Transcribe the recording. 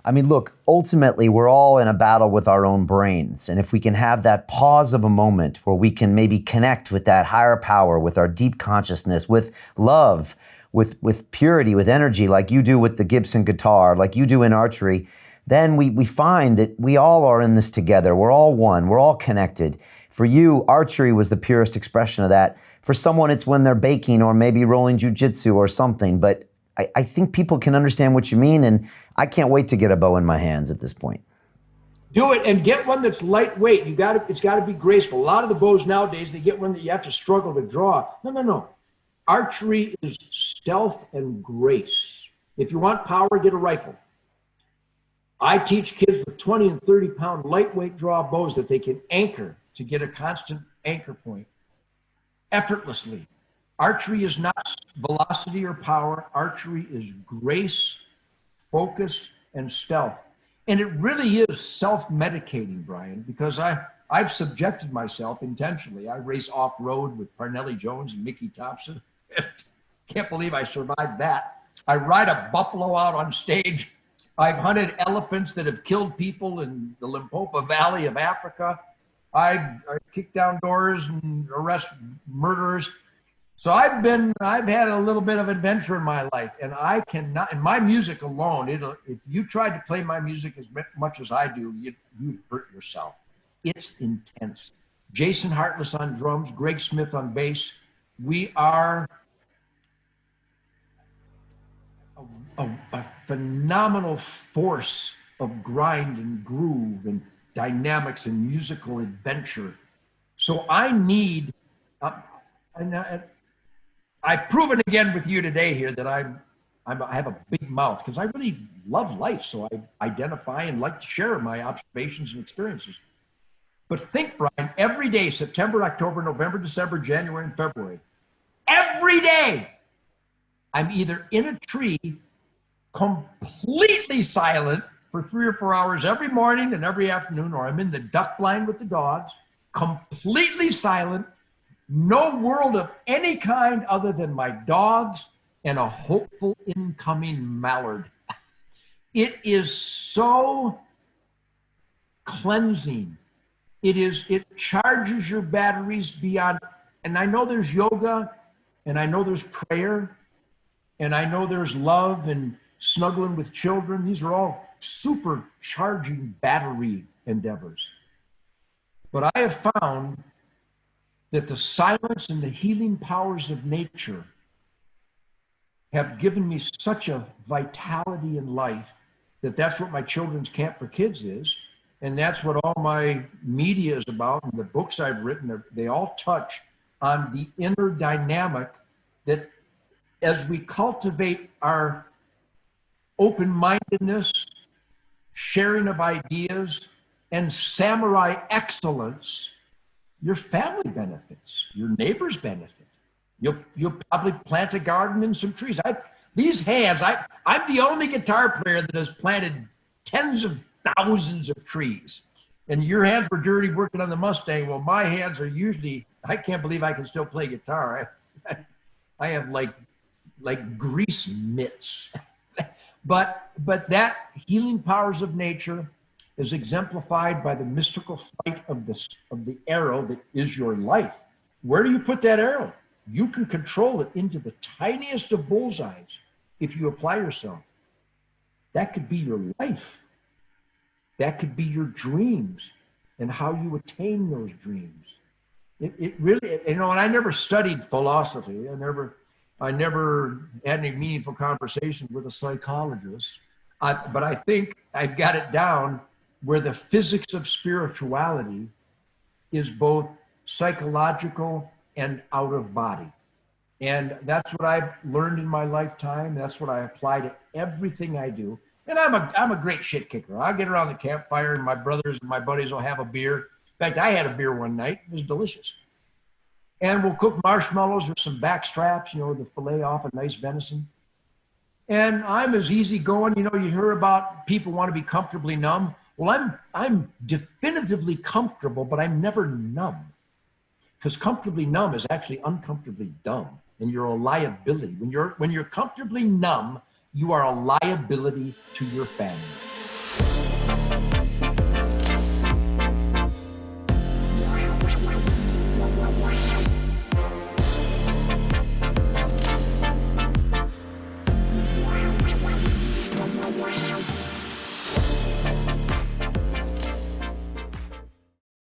I mean, look, ultimately, we're all in a battle with our own brains. And if we can have that pause of a moment where we can maybe connect with that higher power, with our deep consciousness, with love, with purity, with energy, like you do with the Gibson guitar, like you do in archery, then we find that we all are in this together. We're all one. We're all connected. For you, archery was the purest expression of that. For someone, it's when they're baking or maybe rolling jujitsu or something. But I think people can understand what you mean, and I can't wait to get a bow in my hands at this point. Do it, and get one that's lightweight. It's got to be graceful. A lot of the bows nowadays, they get one that you have to struggle to draw. No. Archery is stealth and grace. If you want power, get a rifle. I teach kids with 20 and 30 pound lightweight draw bows that they can anchor to get a constant anchor point effortlessly. Archery is not velocity or power. Archery is grace, focus, and stealth. And it really is self-medicating, Brian, because I've subjected myself intentionally. I race off-road with Parnelli Jones and Mickey Thompson. Can't believe I survived that. I ride a buffalo out on stage. I've hunted elephants that have killed people in the Limpopo Valley of Africa. I kick down doors and arrest murderers. So I've had a little bit of adventure in my life, and I cannot, in my music alone, if you tried to play my music as much as I do, you'd hurt yourself. It's intense. Jason Hartless on drums, Greg Smith on bass. We are a phenomenal force of grind and groove and dynamics and musical adventure. So I need, I've proven again with you today here that I have a big mouth because I really love life. So I identify and like to share my observations and experiences. But think, Brian, every day, September, October, November, December, January, and February, every day, I'm either in a tree, completely silent for 3 or 4 hours every morning and every afternoon, or I'm in the duck blind with the dogs, completely silent, no world of any kind other than my dogs and a hopeful incoming mallard. It is so cleansing. It charges your batteries beyond, and I know there's yoga, and I know there's prayer, and I know there's love and snuggling with children. These are all supercharging battery endeavors. But I have found that the silence and the healing powers of nature have given me such a vitality in life that that's what my children's camp for kids is. And that's what all my media is about. And the books I've written, they all touch on the inner dynamic that as we cultivate our open-mindedness, sharing of ideas, and samurai excellence, your family benefits, your neighbors benefit. You'll probably plant a garden and some trees. These hands, I'm the only guitar player that has planted tens of thousands of trees. And your hands were dirty working on the Mustang. Well, my hands are usually, I can't believe I can still play guitar. I have like grease mitts. But that healing powers of nature is exemplified by the mystical flight of the arrow that is your life. Where do you put that arrow? You can control it into the tiniest of bullseyes if you apply yourself. That could be your life. That could be your dreams and how you attain those dreams. It really, and I never studied philosophy. I never had any meaningful conversations with a psychologist. But I think I've got it down where the physics of spirituality is both psychological and out of body. And that's what I've learned in my lifetime. That's what I apply to everything I do. And I'm a great shit kicker. I'll get around the campfire and my brothers and my buddies will have a beer. In fact, I had a beer one night. It was delicious. And we'll cook marshmallows with some back straps, the fillet off a nice venison. And I'm as easygoing. You hear about people want to be comfortably numb. Well, I'm definitively comfortable, but I'm never numb. Because comfortably numb is actually uncomfortably dumb. And you're a liability. When you're comfortably numb, you are a liability to your family.